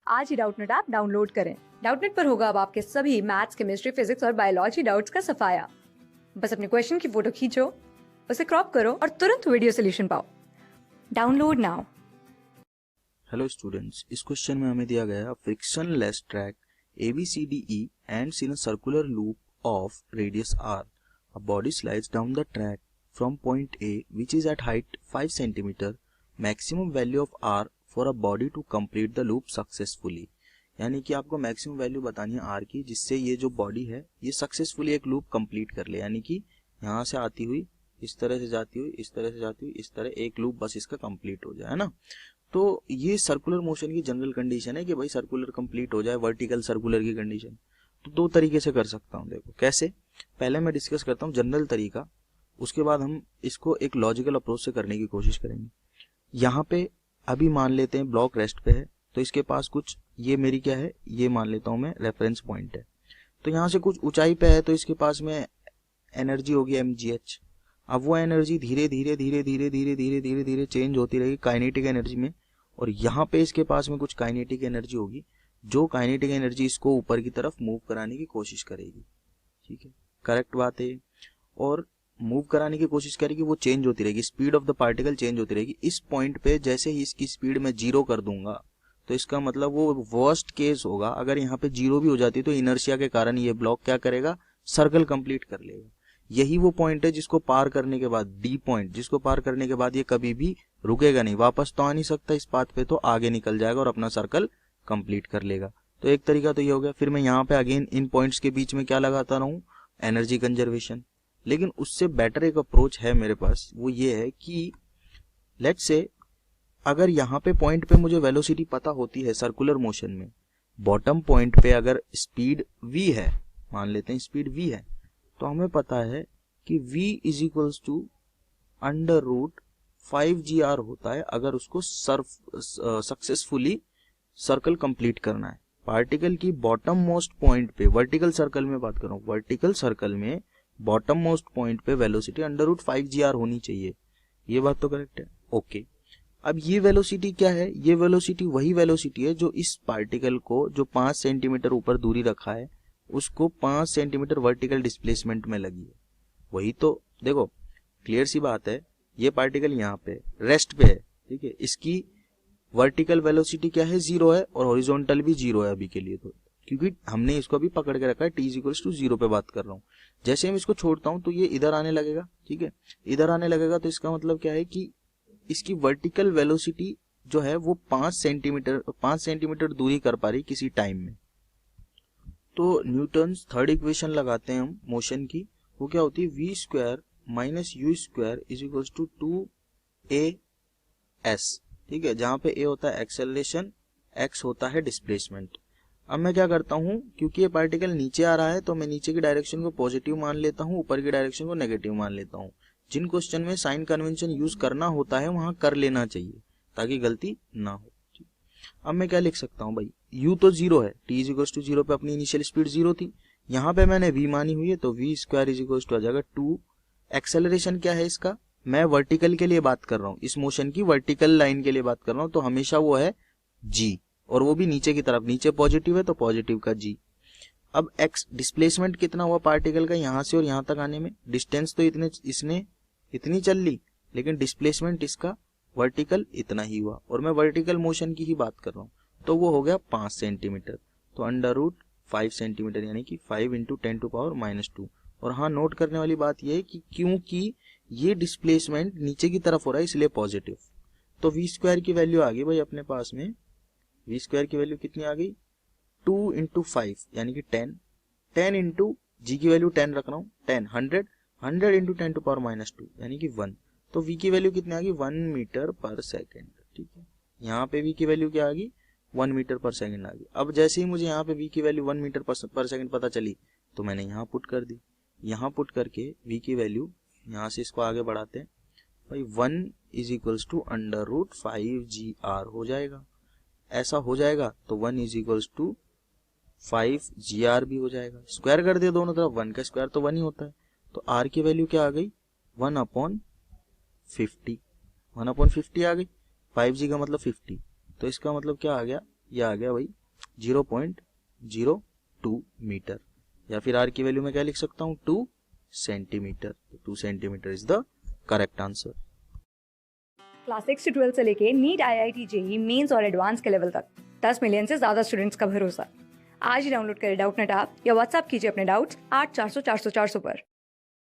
आज ही Doubtnut app download करें। Doubtnut पर होगा अब आपके सभी मैथ्स, केमिस्ट्री, फिजिक्स और बायोलॉजी डाउट्स का सफाया। बस अपने क्वेश्चन की फोटो खींचो, उसे क्रॉप करो और तुरंत वीडियो सोल्यूशन पाओ। Download now. हेलो स्टूडेंट्स, इस क्वेश्चन में हमें दिया गया frictionless track ABCDE ends in a circular loop of radius r. A body slides down the track from point A, which is at height 5 cm. Maximum value of r for a body to complete the loop successfully. यानी कि आपको maximum value बतानी है r की, जिससे ये जो body है ये सक्सेसफुली एक लूप कंप्लीट कर ले। यानी कि यहाँ से आती हुई, इस तरह से जाती हुई, इस तरह से जाती हुई, इस तरह एक लूप बस इसका कंप्लीट हो जाए, है ना। तो ये सर्कुलर मोशन की जनरल कंडीशन है कि भाई सर्कुलर कंप्लीट हो जाए, वर्टिकल सर्कुलर की कंडीशन। तो दो तरीके से कर सकता हूँ। देखो कैसे, पहले मैं डिस्कस करता हूँ जनरल तरीका, उसके बाद हम इसको एक लॉजिकल अप्रोच से करने की कोशिश करेंगे। यहाँ पे अभी मान लेते हैं ब्लॉक रेस्ट पे है, तो इसके पास कुछ, ये मेरी क्या है, ये मान लेता हूँ मैं रेफरेंस पॉइंट है। तो यहाँ से कुछ ऊंचाई पे है, तो इसके पास में एनर्जी होगी mgh। अब वो एनर्जी धीरे धीरे धीरे धीरे धीरे धीरे धीरे धीरे चेंज होती रहेगी काइनेटिक एनर्जी में, और यहाँ पे इसके पास में कुछ काइनेटिक एनर्जी होगी, जो काइनेटिक एनर्जी इसको ऊपर की तरफ मूव कराने की कोशिश करेगी। ठीक है, करेक्ट बात है। और मूव कराने की कोशिश करेगी, वो चेंज होती रहेगी, speed of the particle change होती रहेगी। इस पॉइंट पे जैसे ही इसकी स्पीड में 0 कर दूंगा, तो इसका मतलब वो वर्स्ट केस होगा। अगर यहाँ पे 0 भी हो जाती तो इनर्शिया के कारण ये ब्लॉक क्या करेगा, सर्कल कंप्लीट कर लेगा। यही वो पॉइंट है जिसको पार करने के बाद, डी पॉइंट, जिसको पार करने के बाद ये कभी भी रुकेगा नहीं, वापस तो आ नहीं सकता इस पाथ पे, तो आगे निकल जाएगा और अपना सर्कल कंप्लीट कर लेगा। तो एक तरीका तो ये हो गया। फिर मैं यहाँ पे अगेन इन पॉइंट्स के बीच में क्या लगाता रहूं, एनर्जी कंजर्वेशन। लेकिन उससे बेटर एक अप्रोच है मेरे पास, वो ये है कि लेट्स से अगर यहाँ पे पॉइंट पे मुझे वेलोसिटी पता होती है सर्कुलर मोशन में, बॉटम पॉइंट पे अगर स्पीड v है, मान लेते हैं स्पीड v है, तो हमें पता है कि v is equals to under root 5gr होता है अगर उसको सक्सेसफुली सर्कल कंप्लीट करना है। पार्टिकल की बॉटम मोस्ट पॉइंट पे, वर्टिकल सर्कल में बात कर रहा हूँ, वर्टिकल सर्कल में बॉटम मोस्ट पॉइंट पे वेलोसिटी अंडर रूट 5gr होनी चाहिए। ये बात तो करेक्ट है, ओके। अब ये वेलोसिटी क्या है, ये वेलोसिटी वही वेलोसिटी है जो इस पार्टिकल को, जो 5 सेंटीमीटर ऊपर दूरी रखा है, उसको 5 सेंटीमीटर वर्टिकल डिस्प्लेसमेंट में लगी है। वही तो देखो, क्लियर सी बात है, ये पार्टिकल यहाँ पे रेस्ट पे है, ठीक है, इसकी वर्टिकल वेलोसिटी क्या है, 0 है, और हॉरिजॉन्टल भी 0 है अभी के लिए, तो क्योंकि हमने इसको अभी पकड़ के रखा है t = 0 पे बात कर रहा हूँ। जैसे हम इसको छोड़ता हूँ तो ये इधर आने लगेगा, ठीक है, इधर आने लगेगा, तो इसका मतलब क्या है कि इसकी वर्टिकल वेलोसिटी जो है वो 5 सेंटीमीटर दूरी कर पा रही किसी टाइम में। तो न्यूटन्स थर्ड इक्वेशन लगाते हैं हम मोशन की, वो क्या होती है, v² - u² = 2as, ठीक है, जहां पे a होता है एक्सेलरेशन, x होता है डिस्प्लेसमेंट। अब मैं क्या करता हूं, क्योंकि ये पार्टिकल नीचे आ रहा है तो मैं नीचे की डायरेक्शन को पॉजिटिव मान लेता हूं, ऊपर की डायरेक्शन को नेगेटिव मान लेता हूं। जिन क्वेश्चन में साइन कन्वेंशन यूज करना होता है वहां कर लेना चाहिए ताकि गलती ना हो। अब मैं क्या लिख सकता हूं भाई, u तो 0 है, t = 0 पे अपनी इनिशियल स्पीड 0 थी, यहाँ पे मैंने v मानी हुई है, तो v² = आ जाएगा 2। एक्सेलरेशन क्या है इसका, मैं वर्टिकल के लिए बात कर रहा हूँ, इस मोशन की वर्टिकल लाइन के लिए बात कर रहा हूँ, तो हमेशा वो है g, और वो भी नीचे की तरफ, नीचे पॉजिटिव है तो पॉजिटिव का g। अब x डिस्प्लेसमेंट कितना हुआ पार्टिकल का यहाँ से और यहाँ तक आने में, डिस्टेंस तो इसने इतनी चल ली, लेकिन डिस्प्लेसमेंट इसका वर्टिकल इतना ही हुआ, और मैं वर्टिकल मोशन की ही बात कर रहा हूँ, तो वो हो गया 5 सेंटीमीटर, तो अंडर रूट 5 सेंटीमीटर यानी कि 5 × 10⁻²। और हाँ, नोट करने वाली बात यह है कि क्योंकि ये डिस्प्लेसमेंट नीचे की तरफ हो रहा है इसलिए पॉजिटिव, तो v² की वैल्यू आ गई भाई अपने पास में, v² की वैल्यू कितनी आ गई, 2 × 5 यानी कि 10, 10 × g की वैल्यू 10 रख रहा हूँ, 10, 100 × 10⁻² यानी कि 1, तो v की वैल्यू कितनी आ गई, 1 मीटर पर सेकेंड, ठीक है। यहाँ पे v की वैल्यू क्या आ गई, 1 मीटर पर सेकेंड आ गई। अब जैसे ही मुझे यहाँ पे v की वैल्यू 1 मीटर पर सेकेंड पता चली, तो मैंने यहाँ पुट कर दी, यहाँ पुट करके v की वैल्यू, यहाँ से इसको आगे बढ़ाते हैं भाई, 1 = अंडर रूट 5gr हो जाएगा। ऐसा हो जाएगा तो 1 = 5gr भी हो जाएगा, स्क्वायर कर दिया दोनों तरफ, 1 का स्क्वायर तो 1 ही होता है, तो r की वैल्यू क्या आ गई, 1/50, 1/50 आ गई, 5g का मतलब 50, तो इसका मतलब क्या आ गया, ये आ गया भाई 0.02 मीटर, या फिर r की वैल्यू में क्या लिख सकता हूँ 2 centimetre. 2 centimetre is the correct answer. Class 6 से 12 से लेके नीट, IIT, जेई मेंस और एडवांस के लेवल तक 10 मिलियन से ज्यादा स्टूडेंट्स का भरोसा। आज ही डाउनलोड करें डाउटनेट ऐप या व्हाट्सएप कीजिए अपने डाउट्स 8400 400 400 पर।